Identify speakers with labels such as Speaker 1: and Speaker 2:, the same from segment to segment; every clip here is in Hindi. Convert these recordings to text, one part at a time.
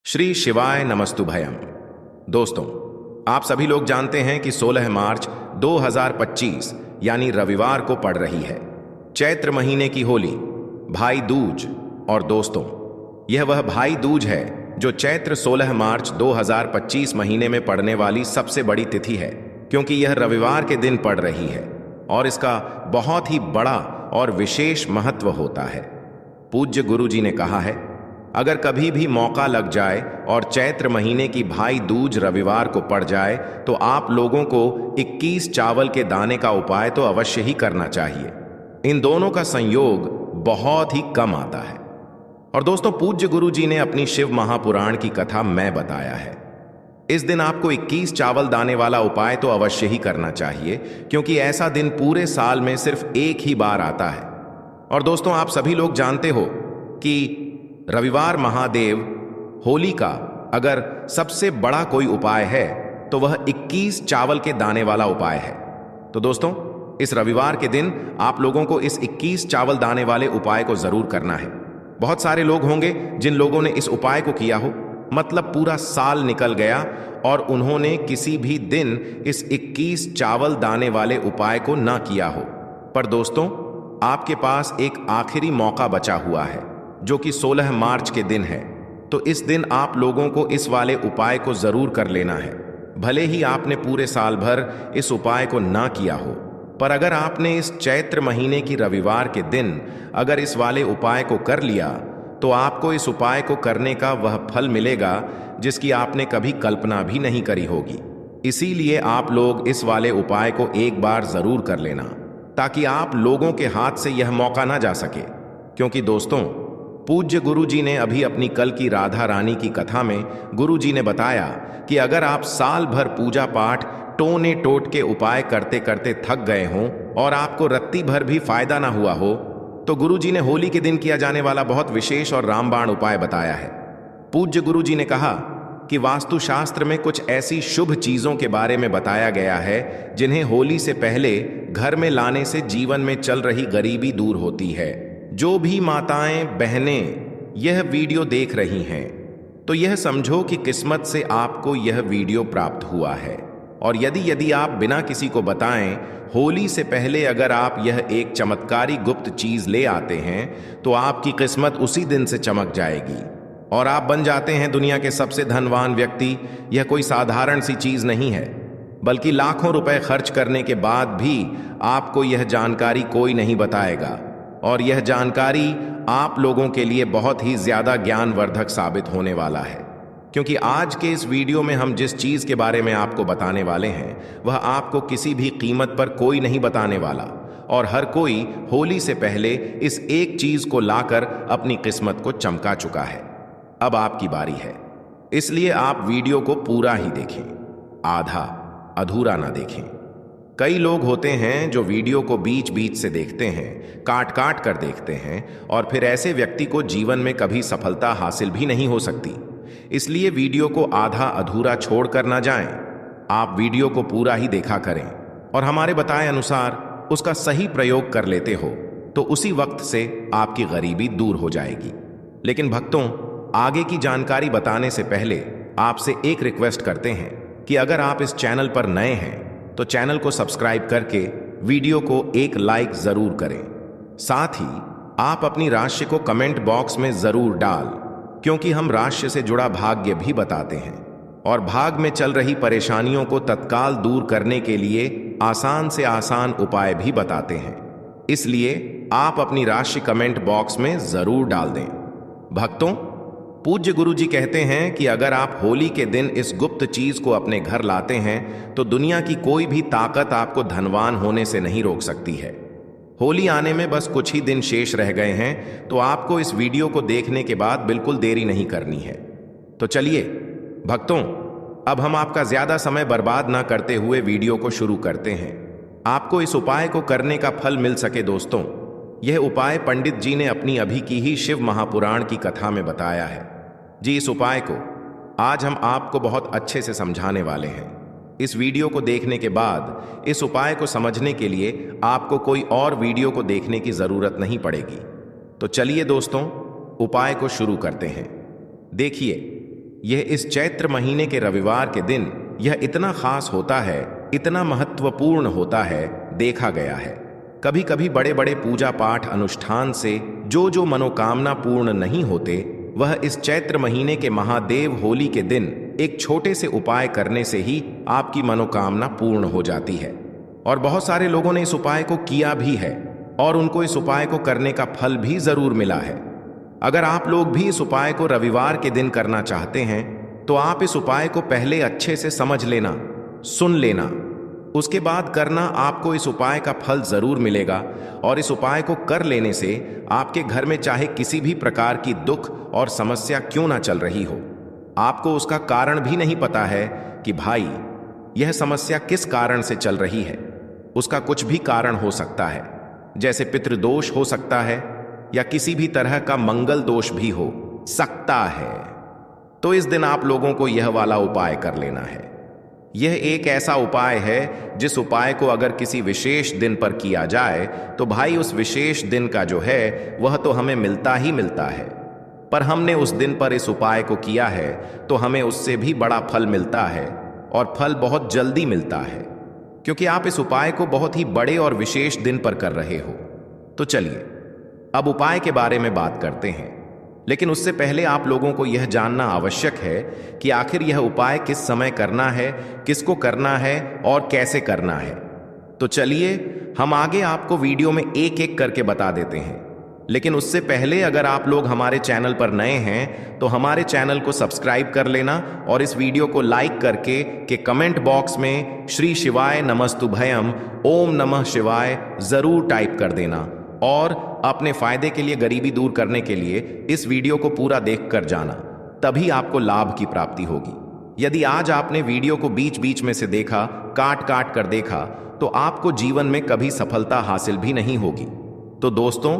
Speaker 1: श्री शिवाय नमस्तुभयम। दोस्तों, आप सभी लोग जानते हैं कि 16 मार्च 2025 यानी रविवार को पड़ रही है चैत्र महीने की होली, भाई दूज। और दोस्तों, यह वह भाई दूज है जो चैत्र 16 मार्च 2025 महीने में पड़ने वाली सबसे बड़ी तिथि है, क्योंकि यह रविवार के दिन पड़ रही है और इसका बहुत ही बड़ा और विशेष महत्व होता है। पूज्य गुरु जी ने कहा है, अगर कभी भी मौका लग जाए और चैत्र महीने की भाई दूज रविवार को पड़ जाए तो आप लोगों को 21 चावल के दाने का उपाय तो अवश्य ही करना चाहिए। इन दोनों का संयोग बहुत ही कम आता है। और दोस्तों, पूज्य गुरु जी ने अपनी शिव महापुराण की कथा में बताया है। इस दिन आपको 21 चावल दाने वाला उपाय तो अवश्य ही करना चाहिए, क्योंकि ऐसा दिन पूरे साल में सिर्फ एक ही बार आता है। और दोस्तों, आप सभी लोग जानते हो कि रविवार महादेव होली का अगर सबसे बड़ा कोई उपाय है तो वह 21 चावल के दाने वाला उपाय है। तो दोस्तों, इस रविवार के दिन आप लोगों को इस 21 चावल दाने वाले उपाय को जरूर करना है। बहुत सारे लोग होंगे जिन लोगों ने इस उपाय को किया हो, मतलब पूरा साल निकल गया और उन्होंने किसी भी दिन इस 21 चावल दाने वाले उपाय को ना किया हो। पर दोस्तों, आपके पास एक आखिरी मौका बचा हुआ है, जो कि 16 मार्च के दिन है। तो इस दिन आप लोगों को इस वाले उपाय को जरूर कर लेना है। भले ही आपने पूरे साल भर इस उपाय को ना किया हो, पर अगर आपने इस चैत्र महीने की रविवार के दिन अगर इस वाले उपाय को कर लिया तो आपको इस उपाय को करने का वह फल मिलेगा जिसकी आपने कभी कल्पना भी नहीं करी होगी। इसीलिए आप लोग इस वाले उपाय को एक बार जरूर कर लेना, ताकि आप लोगों के हाथ से यह मौका ना जा सके। क्योंकि दोस्तों, पूज्य गुरु जी ने अभी अपनी कल की राधा रानी की कथा में गुरु जी ने बताया कि अगर आप साल भर पूजा पाठ टोने टोट के उपाय करते करते थक गए हों और आपको रत्ती भर भी फायदा ना हुआ हो, तो गुरु जी ने होली के दिन किया जाने वाला बहुत विशेष और रामबाण उपाय बताया है। पूज्य गुरु जी ने कहा कि वास्तुशास्त्र में कुछ ऐसी शुभ चीजों के बारे में बताया गया है जिन्हें होली से पहले घर में लाने से जीवन में चल रही गरीबी दूर होती है। जो भी माताएं बहनें यह वीडियो देख रही हैं, तो यह समझो कि किस्मत से आपको यह वीडियो प्राप्त हुआ है। और यदि आप बिना किसी को बताएं होली से पहले अगर आप यह एक चमत्कारी गुप्त चीज ले आते हैं तो आपकी किस्मत उसी दिन से चमक जाएगी और आप बन जाते हैं दुनिया के सबसे धनवान व्यक्ति। यह कोई साधारण सी चीज नहीं है, बल्कि लाखों रुपए खर्च करने के बाद भी आपको यह जानकारी कोई नहीं बताएगा। और यह जानकारी आप लोगों के लिए बहुत ही ज्यादा ज्ञानवर्धक साबित होने वाला है, क्योंकि आज के इस वीडियो में हम जिस चीज के बारे में आपको बताने वाले हैं वह आपको किसी भी कीमत पर कोई नहीं बताने वाला। और हर कोई होली से पहले इस एक चीज को लाकर अपनी किस्मत को चमका चुका है। अब आपकी बारी है, इसलिए आप वीडियो को पूरा ही देखें, आधा अधूरा ना देखें। कई लोग होते हैं जो वीडियो को बीच बीच से देखते हैं, काट काट कर देखते हैं, और फिर ऐसे व्यक्ति को जीवन में कभी सफलता हासिल भी नहीं हो सकती। इसलिए वीडियो को आधा अधूरा छोड़कर ना जाएं। आप वीडियो को पूरा ही देखा करें और हमारे बताए अनुसार उसका सही प्रयोग कर लेते हो तो उसी वक्त से आपकी गरीबी दूर हो जाएगी। लेकिन भक्तों, आगे की जानकारी बताने से पहले आपसे एक रिक्वेस्ट करते हैं कि अगर आप इस चैनल पर नए हैं तो चैनल को सब्सक्राइब करके वीडियो को एक लाइक जरूर करें। साथ ही आप अपनी राशि को कमेंट बॉक्स में जरूर डाल, क्योंकि हम राशि से जुड़ा भाग्य भी बताते हैं और भाग में चल रही परेशानियों को तत्काल दूर करने के लिए आसान से आसान उपाय भी बताते हैं। इसलिए आप अपनी राशि कमेंट बॉक्स में जरूर डाल दें। भक्तों, पूज्य गुरु जी कहते हैं कि अगर आप होली के दिन इस गुप्त चीज को अपने घर लाते हैं तो दुनिया की कोई भी ताकत आपको धनवान होने से नहीं रोक सकती है। होली आने में बस कुछ ही दिन शेष रह गए हैं, तो आपको इस वीडियो को देखने के बाद बिल्कुल देरी नहीं करनी है। तो चलिए भक्तों, अब हम आपका ज्यादा समय बर्बाद ना करते हुए वीडियो को शुरू करते हैं। आपको इस उपाय को करने का फल मिल सके दोस्तों, यह उपाय पंडित जी ने अपनी अभी की ही शिव महापुराण की कथा में बताया है। जी, इस उपाय को आज हम आपको बहुत अच्छे से समझाने वाले हैं। इस वीडियो को देखने के बाद इस उपाय को समझने के लिए आपको कोई और वीडियो को देखने की जरूरत नहीं पड़ेगी। तो चलिए दोस्तों, उपाय को शुरू करते हैं। देखिए, यह इस चैत्र महीने के रविवार के दिन यह इतना खास होता है, इतना महत्वपूर्ण होता है, देखा गया है। कभी कभी बड़े बड़े पूजा पाठ अनुष्ठान से जो मनोकामना पूर्ण नहीं होते, वह इस चैत्र महीने के महादेव होली के दिन एक छोटे से उपाय करने से ही आपकी मनोकामना पूर्ण हो जाती है। और बहुत सारे लोगों ने इस उपाय को किया भी है और उनको इस उपाय को करने का फल भी जरूर मिला है। अगर आप लोग भी इस उपाय को रविवार के दिन करना चाहते हैं तो आप इस उपाय को पहले अच्छे से समझ लेना, सुन लेना, उसके बाद करना। आपको इस उपाय का फल जरूर मिलेगा और इस उपाय को कर लेने से आपके घर में चाहे किसी भी प्रकार की दुख और समस्या क्यों ना चल रही हो, आपको उसका कारण भी नहीं पता है कि भाई यह समस्या किस कारण से चल रही है। उसका कुछ भी कारण हो सकता है, जैसे पितृदोष हो सकता है या किसी भी तरह का मंगल दोष भी हो सकता है। तो इस दिन आप लोगों को यह वाला उपाय कर लेना है। यह एक ऐसा उपाय है जिस उपाय को अगर किसी विशेष दिन पर किया जाए तो भाई उस विशेष दिन का जो है वह तो हमें मिलता ही मिलता है। पर हमने उस दिन पर इस उपाय को किया है तो हमें उससे भी बड़ा फल मिलता है और फल बहुत जल्दी मिलता है, क्योंकि आप इस उपाय को बहुत ही बड़े और विशेष दिन पर कर रहे हो। तो चलिए अब उपाय के बारे में बात करते हैं, लेकिन उससे पहले आप लोगों को यह जानना आवश्यक है कि आखिर यह उपाय किस समय करना है, किसको करना है और कैसे करना है। तो चलिए हम आगे आपको वीडियो में एक एक करके बता देते हैं। लेकिन उससे पहले अगर आप लोग हमारे चैनल पर नए हैं तो हमारे चैनल को सब्सक्राइब कर लेना और इस वीडियो को लाइक करके कमेंट बॉक्स में श्री शिवाय नमस्तुभयम ओम नमः शिवाय जरूर टाइप कर देना और अपने फायदे के लिए, गरीबी दूर करने के लिए इस वीडियो को पूरा देख कर जाना, तभी आपको लाभ की प्राप्ति होगी। यदि आज आपने वीडियो को बीच बीच में से देखा, काट काट कर देखा, तो आपको जीवन में कभी सफलता हासिल भी नहीं होगी। तो दोस्तों,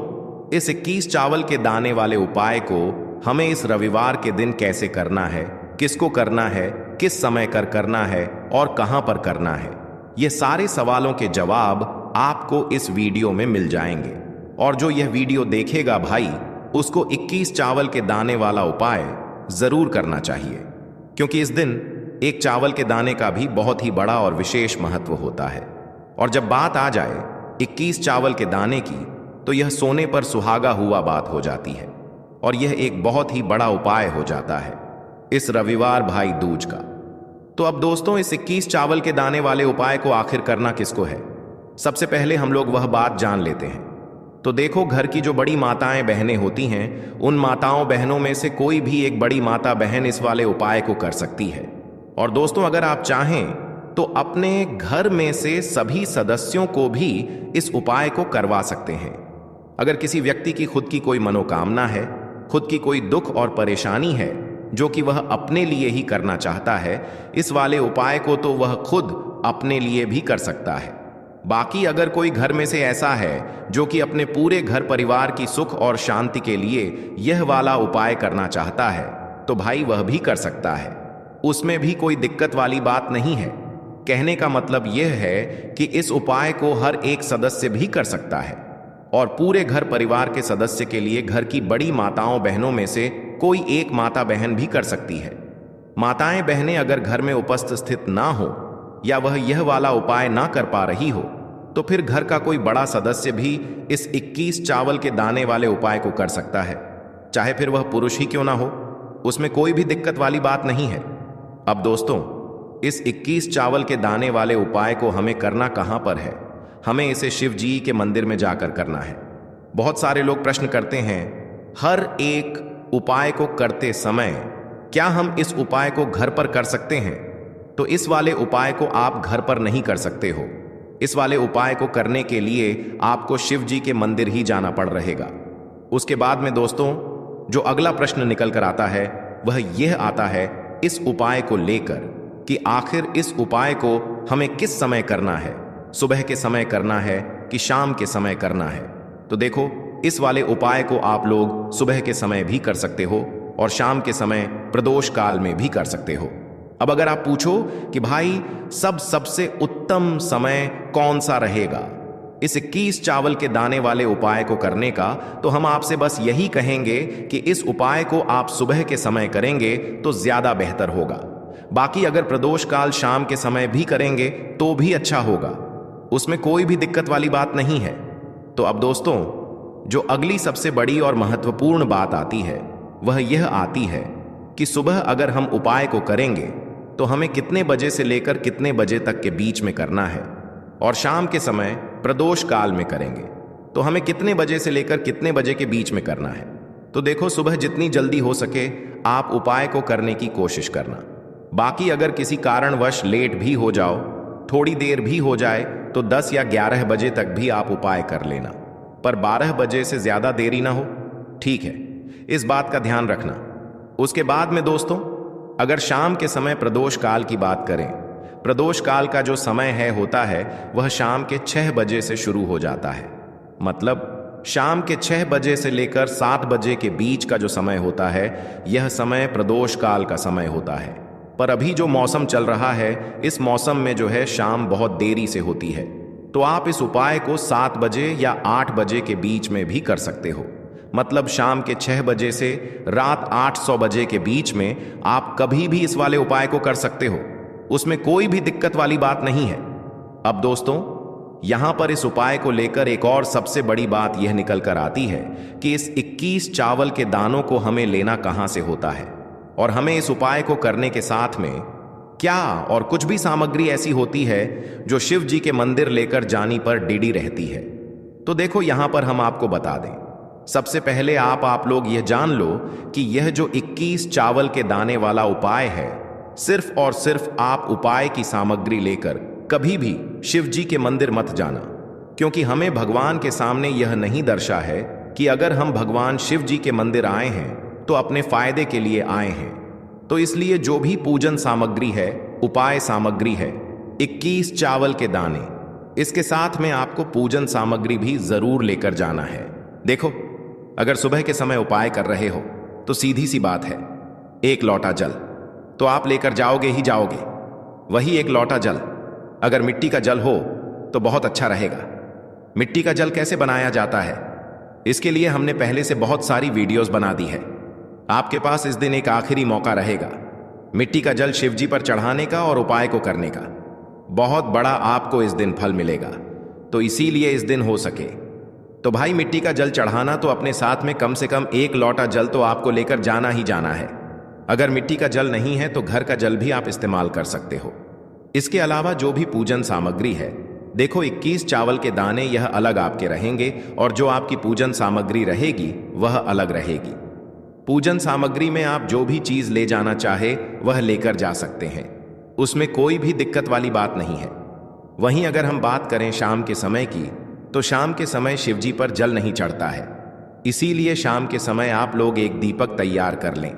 Speaker 1: इस 21 चावल के दाने वाले उपाय को हमें इस रविवार के दिन कैसे करना है, किसको करना है, किस समय करना है और कहां पर करना है, ये सारे सवालों के जवाब आपको इस वीडियो में मिल जाएंगे। और जो यह वीडियो देखेगा भाई, उसको 21 चावल के दाने वाला उपाय जरूर करना चाहिए, क्योंकि इस दिन एक चावल के दाने का भी बहुत ही बड़ा और विशेष महत्व होता है। और जब बात आ जाए 21 चावल के दाने की, तो यह सोने पर सुहागा हुआ बात हो जाती है और यह एक बहुत ही बड़ा उपाय हो जाता है इस रविवार भाई दूज का। तो अब दोस्तों, इस 21 चावल के दाने वाले उपाय को आखिर करना किसको है, सबसे पहले हम लोग वह बात जान लेते हैं। तो देखो, घर की जो बड़ी माताएं बहनें होती हैं, उन माताओं बहनों में से कोई भी एक बड़ी माता बहन इस वाले उपाय को कर सकती है। और दोस्तों, अगर आप चाहें तो अपने घर में से सभी सदस्यों को भी इस उपाय को करवा सकते हैं। अगर किसी व्यक्ति की खुद की कोई मनोकामना है, खुद की कोई दुख और परेशानी है जो कि वह अपने लिए ही करना चाहता है, इस वाले उपाय को तो वह खुद अपने लिए भी कर सकता है। बाकी अगर कोई घर में से ऐसा है जो कि अपने पूरे घर परिवार की सुख और शांति के लिए यह वाला उपाय करना चाहता है, तो भाई वह भी कर सकता है। उसमें भी कोई दिक्कत वाली बात नहीं है। कहने का मतलब यह है कि इस उपाय को हर एक सदस्य भी कर सकता है और पूरे घर परिवार के सदस्य के लिए घर की बड़ी माताओं बहनों में से कोई एक माता बहन भी कर सकती है। माताएं बहनें अगर घर में उपस्थित ना हो या वह यह वाला उपाय ना कर पा रही हो, तो फिर घर का कोई बड़ा सदस्य भी इस 21 चावल के दाने वाले उपाय को कर सकता है, चाहे फिर वह पुरुष ही क्यों ना हो। उसमें कोई भी दिक्कत वाली बात नहीं है। अब दोस्तों, इस 21 चावल के दाने वाले उपाय को हमें करना कहां पर है? हमें इसे शिव जी के मंदिर में जाकर करना है। बहुत सारे लोग प्रश्न करते हैं, हर एक उपाय को करते समय क्या हम इस उपाय को घर पर कर सकते हैं? तो इस वाले उपाय को आप घर पर नहीं कर सकते हो। इस वाले उपाय को करने के लिए आपको शिव जी के मंदिर ही जाना पड़ रहेगा। उसके बाद में दोस्तों, जो अगला प्रश्न निकल कर आता है वह यह आता है इस उपाय को लेकर कि आखिर इस उपाय को हमें किस समय करना है, सुबह के समय करना है कि शाम के समय करना है। तो देखो, इस वाले उपाय को आप लोग सुबह के समय भी कर सकते हो और शाम के समय प्रदोष काल में भी कर सकते हो। अब अगर आप पूछो कि भाई सबसे उत्तम समय कौन सा रहेगा, इस 21 चावल के दाने वाले उपाय को करने का, तो हम आपसे बस यही कहेंगे कि इस उपाय को आप सुबह के समय करेंगे तो ज्यादा बेहतर होगा। बाकी अगर प्रदोष काल शाम के समय भी करेंगे तो भी अच्छा होगा, उसमें कोई भी दिक्कत वाली बात नहीं है। तो अब दोस्तों, जो अगली सबसे बड़ी और महत्वपूर्ण बात आती है वह यह आती है कि सुबह अगर हम उपाय को करेंगे तो हमें कितने बजे से लेकर कितने बजे तक के बीच में करना है, और शाम के समय प्रदोष काल में करेंगे तो हमें कितने बजे से लेकर कितने बजे के बीच में करना है। तो देखो, सुबह जितनी जल्दी हो सके आप उपाय को करने की कोशिश करना। बाकी अगर किसी कारणवश लेट भी हो जाओ, थोड़ी देर भी हो जाए, तो 10 या 11 बजे तक भी आप उपाय कर लेना, पर 12 बजे से ज्यादा देरी ना हो, ठीक है? इस बात का ध्यान रखना। उसके बाद में दोस्तों, अगर शाम के समय प्रदोष काल की बात करें, प्रदोष काल का जो समय होता है वह शाम के 6 बजे से शुरू हो जाता है। मतलब शाम के 6 बजे से लेकर 7 बजे के बीच का जो समय होता है, यह समय प्रदोष काल का समय होता है। पर अभी जो मौसम चल रहा है, इस मौसम में जो है शाम बहुत देरी से होती है, तो आप इस उपाय को 7 बजे या 8 बजे के बीच में भी कर सकते हो। मतलब शाम के 6 बजे से रात 8-9 बजे के बीच में आप कभी भी इस वाले उपाय को कर सकते हो, उसमें कोई भी दिक्कत वाली बात नहीं है। अब दोस्तों, यहां पर इस उपाय को लेकर एक और सबसे बड़ी बात यह निकल कर आती है कि इस 21 चावल के दानों को हमें लेना कहां से होता है, और हमें इस उपाय को करने के साथ में क्या और कुछ भी सामग्री ऐसी होती है जो शिव जी के मंदिर लेकर जाने पर डिडी रहती है। तो देखो, यहां पर हम आपको बता दें, सबसे पहले आप लोग यह जान लो कि यह जो 21 चावल के दाने वाला उपाय है, सिर्फ और सिर्फ आप उपाय की सामग्री लेकर कभी भी शिव जी के मंदिर मत जाना, क्योंकि हमें भगवान के सामने यह नहीं दर्शा है कि अगर हम भगवान शिव जी के मंदिर आए हैं तो अपने फायदे के लिए आए हैं। तो इसलिए जो भी पूजन सामग्री है, उपाय सामग्री है, 21 चावल के दाने, इसके साथ में आपको पूजन सामग्री भी जरूर लेकर जाना है। देखो, अगर सुबह के समय उपाय कर रहे हो तो सीधी सी बात है, 1 लोटा जल तो आप लेकर जाओगे ही जाओगे। वही 1 लोटा जल अगर मिट्टी का जल हो तो बहुत अच्छा रहेगा। मिट्टी का जल कैसे बनाया जाता है, इसके लिए हमने पहले से बहुत सारी वीडियोस बना दी है। आपके पास इस दिन एक आखिरी मौका रहेगा मिट्टी का जल शिव जी पर चढ़ाने का और उपाय को करने का। बहुत बड़ा आपको इस दिन फल मिलेगा, तो इसीलिए इस दिन हो सके तो भाई मिट्टी का जल चढ़ाना तो अपने साथ में कम से कम 1 लोटा जल तो आपको लेकर जाना ही जाना है। अगर मिट्टी का जल नहीं है तो घर का जल भी आप इस्तेमाल कर सकते हो। इसके अलावा जो भी पूजन सामग्री है, देखो 21 चावल के दाने यह अलग आपके रहेंगे, और जो आपकी पूजन सामग्री रहेगी वह अलग रहेगी। पूजन सामग्री में आप जो भी चीज ले जाना चाहे वह लेकर जा सकते हैं, उसमें कोई भी दिक्कत वाली बात नहीं है। वहीं अगर हम बात करें शाम के समय की, तो शाम के समय शिवजी पर जल नहीं चढ़ता है, इसीलिए शाम के समय आप लोग एक दीपक तैयार कर लें,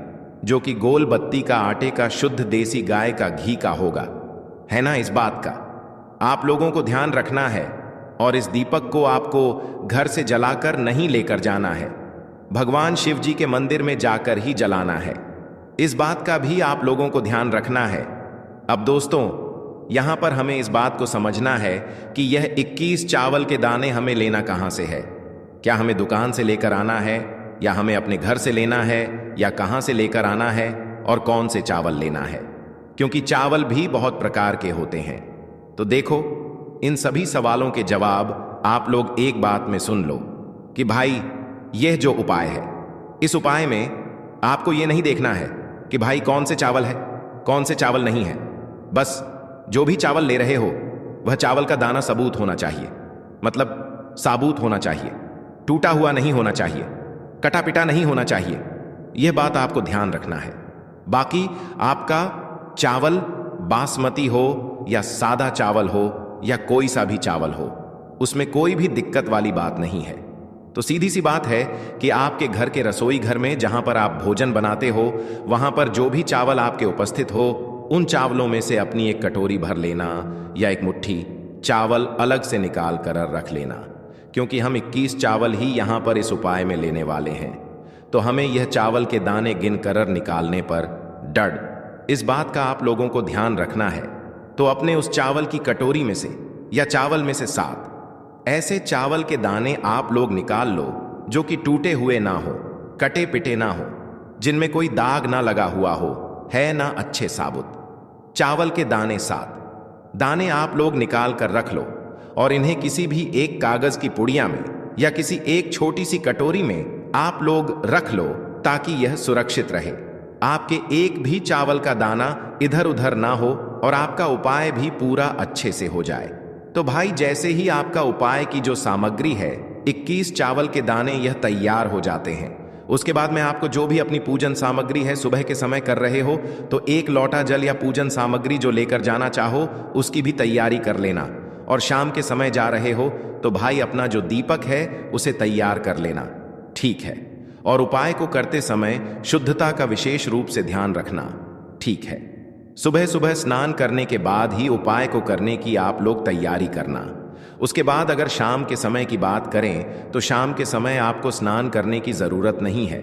Speaker 1: जो कि गोल बत्ती का, आटे का, शुद्ध देसी गाय का घी का होगा, है ना? इस बात का आप लोगों को ध्यान रखना है, और इस दीपक को आपको घर से जलाकर नहीं लेकर जाना है, भगवान शिव जी के मंदिर में जाकर ही जलाना है। इस बात का भी आप लोगों को ध्यान रखना है। अब दोस्तों, यहां पर हमें इस बात को समझना है कि यह 21 चावल के दाने हमें लेना कहां से है। क्या हमें दुकान से लेकर आना है, या हमें अपने घर से लेना है, या कहां से लेकर आना है, और कौन से चावल लेना है, क्योंकि चावल भी बहुत प्रकार के होते हैं। तो देखो, इन सभी सवालों के जवाब आप लोग एक बात में सुन लो कि भाई यह जो उपाय है, इस उपाय में आपको यह नहीं देखना है कि भाई कौन से चावल है, कौन से चावल नहीं है। बस जो भी चावल ले रहे हो वह चावल का दाना सबूत होना चाहिए, मतलब साबुत होना चाहिए, टूटा हुआ नहीं होना चाहिए, कटा पिटा नहीं होना चाहिए। यह बात आपको ध्यान रखना है। बाकी आपका चावल बासमती हो या सादा चावल हो या कोई सा भी चावल हो, उसमें कोई भी दिक्कत वाली बात नहीं है। तो सीधी सी बात है कि आपके घर के रसोई घर में जहां पर आप भोजन बनाते हो, वहां पर जो भी चावल आपके उपस्थित हो, उन चावलों में से अपनी एक कटोरी भर लेना या एक मुट्ठी चावल अलग से निकाल कर रख लेना, क्योंकि हम 21 चावल ही यहां पर इस उपाय में लेने वाले हैं। तो हमें यह चावल के दाने गिन कर निकालने पर डड इस बात का आप लोगों को ध्यान रखना है। तो अपने उस चावल की कटोरी में से या चावल में से 7 ऐसे चावल के दाने आप लोग निकाल लो जो कि टूटे हुए ना हो, कटे पिटे ना हो, जिनमें कोई दाग ना लगा हुआ हो, है ना अच्छे साबुत। चावल के दाने 7 दाने आप लोग निकाल कर रख लो और इन्हें किसी भी एक कागज की पुड़िया में या किसी एक छोटी सी कटोरी में आप लोग रख लो ताकि यह सुरक्षित रहे। आपके एक भी चावल का दाना इधर उधर ना हो और आपका उपाय भी पूरा अच्छे से हो जाए। तो भाई जैसे ही आपका उपाय की जो सामग्री है 21 चावल के दाने यह तैयार हो जाते हैं, उसके बाद में आपको जो भी अपनी पूजन सामग्री है सुबह के समय कर रहे हो तो 1 लोटा जल या पूजन सामग्री जो लेकर जाना चाहो उसकी भी तैयारी कर लेना। और शाम के समय जा रहे हो तो भाई अपना जो दीपक है उसे तैयार कर लेना, ठीक है। और उपाय को करते समय शुद्धता का विशेष रूप से ध्यान रखना, ठीक है। सुबह सुबह स्नान करने के बाद ही उपाय को करने की आप लोग तैयारी करना। उसके बाद अगर शाम के समय की बात करें तो शाम के समय आपको स्नान करने की जरूरत नहीं है,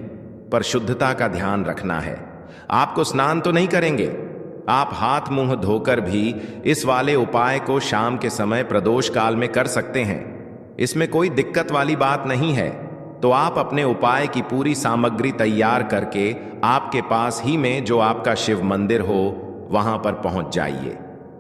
Speaker 1: पर शुद्धता का ध्यान रखना है। आपको स्नान तो नहीं करेंगे, आप हाथ मुंह धोकर भी इस वाले उपाय को शाम के समय प्रदोष काल में कर सकते हैं, इसमें कोई दिक्कत वाली बात नहीं है। तो आप अपने उपाय की पूरी सामग्री तैयार करके आपके पास ही में जो आपका शिव मंदिर हो वहां पर पहुंच जाइए।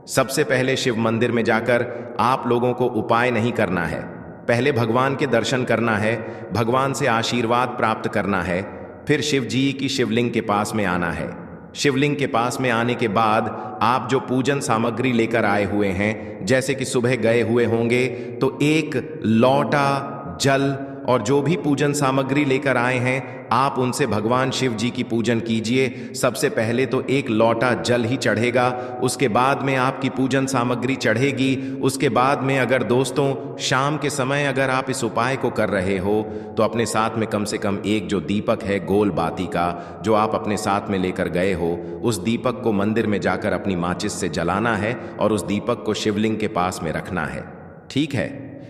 Speaker 1: सबसे पहले शिव मंदिर में जाकर आप लोगों को उपाय नहीं करना है, पहले भगवान के दर्शन करना है, भगवान से आशीर्वाद प्राप्त करना है, फिर शिव जी की शिवलिंग के पास में आना है। शिवलिंग के पास में आने के बाद आप जो पूजन सामग्री लेकर आए हुए हैं, जैसे कि सुबह गए हुए होंगे तो 1 लोटा जल और जो भी पूजन सामग्री लेकर आए हैं आप उनसे भगवान शिव जी की पूजन कीजिए। सबसे पहले तो 1 लोटा जल ही चढ़ेगा, उसके बाद में आपकी पूजन सामग्री चढ़ेगी। उसके बाद में अगर दोस्तों शाम के समय अगर आप इस उपाय को कर रहे हो तो अपने साथ में कम से कम एक जो दीपक है गोल बाती का जो आप अपने साथ में लेकर गए हो, उस दीपक को मंदिर में जाकर अपनी माचिस से जलाना है और उस दीपक को शिवलिंग के पास में रखना है, ठीक है।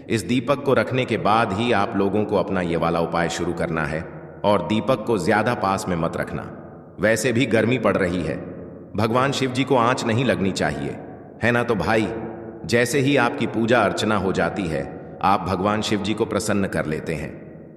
Speaker 1: इस दीपक को रखने के बाद ही आप लोगों को अपना ये वाला उपाय शुरू करना है और दीपक को ज्यादा पास में मत रखना, वैसे भी गर्मी पड़ रही है, भगवान शिव जी को आंच नहीं लगनी चाहिए, है ना। तो भाई जैसे ही आपकी पूजा अर्चना हो जाती है आप भगवान शिव जी को प्रसन्न कर लेते हैं।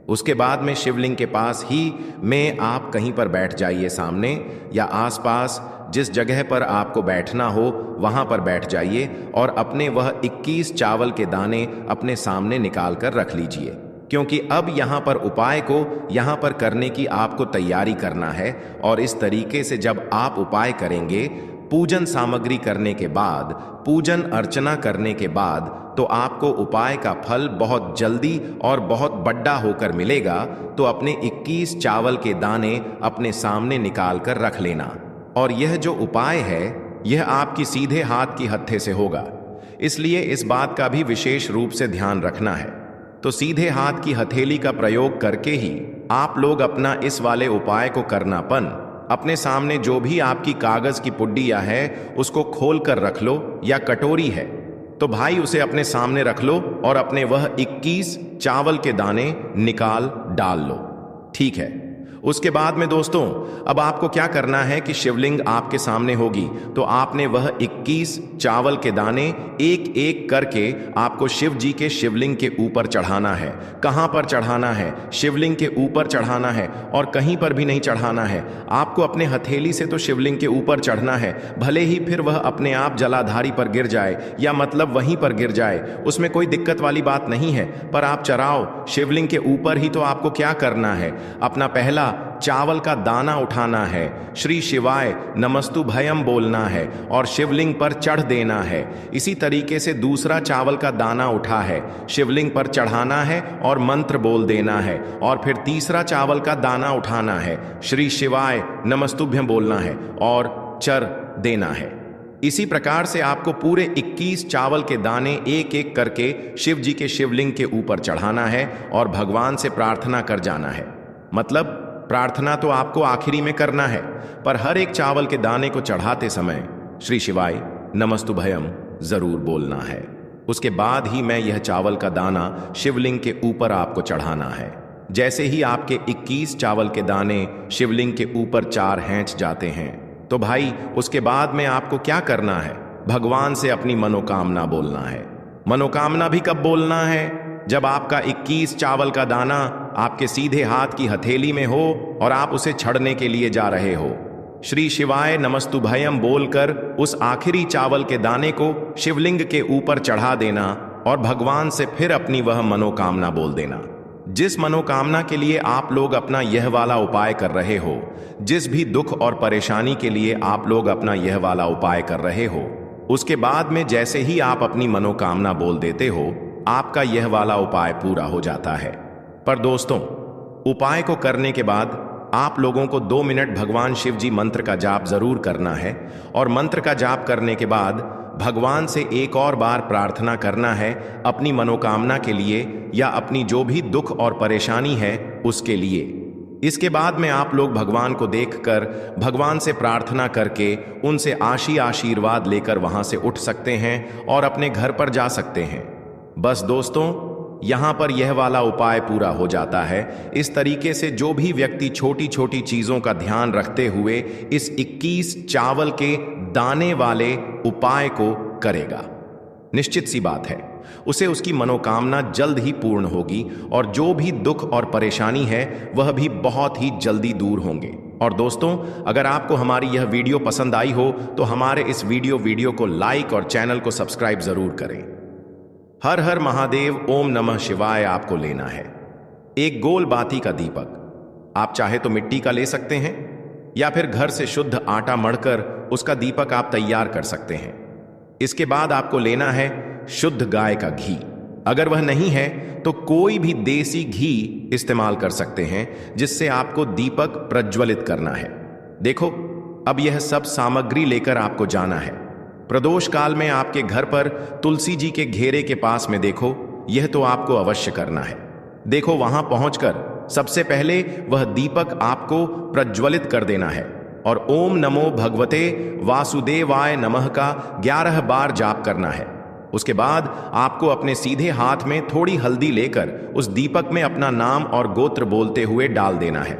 Speaker 1: उसके बाद में शिवलिंग के पास ही में आप कहीं पर बैठ जाइए, सामने या आसपास जिस जगह पर आपको बैठना हो वहां पर बैठ जाइए और अपने वह 21 चावल के दाने अपने सामने निकाल कर रख लीजिए, क्योंकि अब यहाँ पर उपाय को यहाँ पर करने की आपको तैयारी करना है। और इस तरीके से जब आप उपाय करेंगे, पूजन सामग्री करने के बाद, पूजन अर्चना करने के बाद, तो आपको उपाय का फल बहुत जल्दी और बहुत बड़ा होकर मिलेगा। तो अपने 21 चावल के दाने अपने सामने निकाल कर रख लेना। और यह जो उपाय है यह आपकी सीधे हाथ की हत्थे से होगा, इसलिए इस बात का भी विशेष रूप से ध्यान रखना है। तो सीधे हाथ की हथेली का प्रयोग करके ही आप लोग अपना इस वाले उपाय को करनापन अपने सामने जो भी आपकी कागज की पुड्डिया है उसको खोल कर रख लो, या कटोरी है तो भाई उसे अपने सामने रख लो और अपने वह 21 चावल के दाने निकाल डाल लो, ठीक है। उसके बाद में दोस्तों अब आपको क्या करना है कि शिवलिंग आपके सामने होगी तो आपने वह 21 चावल के दाने एक एक करके आपको शिव जी के शिवलिंग के ऊपर चढ़ाना है। कहां पर चढ़ाना है? शिवलिंग के ऊपर चढ़ाना है और कहीं पर भी नहीं चढ़ाना है। आपको अपने हथेली से तो शिवलिंग के ऊपर चढ़ना है, भले ही फिर वह अपने आप जलाधारी पर गिर जाए या मतलब वहीं पर गिर जाए, उसमें कोई दिक्कत वाली बात नहीं है, पर आप चढ़ाओ शिवलिंग के ऊपर ही। तो आपको क्या करना है, अपना पहला चावल का दाना उठाना है, श्री शिवाय नमस्तु भयम बोलना है और शिवलिंग पर चढ़ देना है। इसी तरीके से दूसरा चावल का दाना उठा है, शिवलिंग पर चढ़ाना है और मंत्र बोल देना है। और फिर तीसरा चावल का दाना उठाना है, श्री शिवाय नमस्तुभ्यम बोलना है और चर देना है। इसी प्रकार से आपको पूरे 21 चावल के दाने एक एक करके शिव जी के शिवलिंग के ऊपर चढ़ाना है और भगवान से प्रार्थना कर जाना है। मतलब प्रार्थना तो आपको आखिरी में करना है, पर हर एक चावल के दाने को चढ़ाते समय श्री शिवाय नमस्तु भयम जरूर बोलना है। उसके बाद ही मैं यह चावल का दाना शिवलिंग के ऊपर आपको चढ़ाना है। जैसे ही आपके 21 चावल के दाने शिवलिंग के ऊपर 4 हैंच जाते हैं तो भाई उसके बाद में आपको क्या करना है, भगवान से अपनी मनोकामना बोलना है। मनोकामना भी कब बोलना है? जब आपका 21 चावल का दाना आपके सीधे हाथ की हथेली में हो और आप उसे छड़ने के लिए जा रहे हो। श्री शिवाय नमस्तुभयम बोलकर उस आखिरी चावल के दाने को शिवलिंग के ऊपर चढ़ा देना और भगवान से फिर अपनी वह मनोकामना बोल देना। जिस मनोकामना के लिए आप लोग अपना यह वाला उपाय कर रहे हो, जिस भी दुख और परेशानी के लिए आप लोग अपना यह वाला उपाय कर रहे हो, उसके बाद में जैसे ही आप अपनी मनोकामना बोल देते हो, आपका यह वाला उपाय पूरा हो जाता है। पर दोस्तों, उपाय को करने के बाद आप लोगों को 2 मिनट भगवान शिव जी मंत्र का जाप जरूर करना है और मंत्र का जाप करने के बाद भगवान से एक और बार प्रार्थना करना है अपनी मनोकामना के लिए या अपनी जो भी दुख और परेशानी है उसके लिए। इसके बाद में आप लोग भगवान को देखकर भगवान से प्रार्थना करके उनसे आशीर्वाद लेकर वहां से उठ सकते हैं और अपने घर पर जा सकते हैं। बस दोस्तों, यहां पर यह वाला उपाय पूरा हो जाता है। इस तरीके से जो भी व्यक्ति छोटी छोटी चीजों का ध्यान रखते हुए इस 21 चावल के दाने वाले उपाय को करेगा, निश्चित सी बात है उसे उसकी मनोकामना जल्द ही पूर्ण होगी और जो भी दुख और परेशानी है वह भी बहुत ही जल्दी दूर होंगे। और दोस्तों, अगर आपको हमारी यह वीडियो पसंद आई हो तो हमारे इस वीडियो को लाइक और चैनल को सब्सक्राइब जरूर करें। हर हर महादेव, ओम नमः शिवाय आपको लेना है एक गोल बाती का दीपक। आप चाहे तो मिट्टी का ले सकते हैं या फिर घर से शुद्ध आटा मढ़कर उसका दीपक आप तैयार कर सकते हैं। इसके बाद आपको लेना है शुद्ध गाय का घी। अगर वह नहीं है तो कोई भी देसी घी इस्तेमाल कर सकते हैं जिससे आपको दीपक प्रज्वलित करना है। देखो, अब यह सब सामग्री लेकर आपको जाना है। प्रदोष काल में आपके घर पर तुलसी जी के घेरे के पास में देखो, यह तो आपको अवश्य करना है। देखो, वहां पहुंचकर सबसे पहले वह दीपक आपको प्रज्वलित कर देना है और ओम नमो भगवते वासुदेवाय नमः का 11 बार जाप करना है। उसके बाद आपको अपने सीधे हाथ में थोड़ी हल्दी लेकर उस दीपक में अपना नाम और गोत्र बोलते हुए डाल देना है।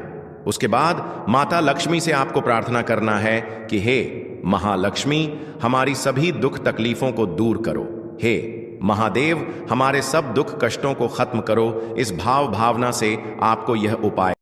Speaker 1: उसके बाद माता लक्ष्मी से आपको प्रार्थना करना है कि हे महालक्ष्मी, हमारी सभी दुख तकलीफों को दूर करो। हे महादेव, हमारे सब दुख कष्टों को खत्म करो। इस भावना से आपको यह उपाय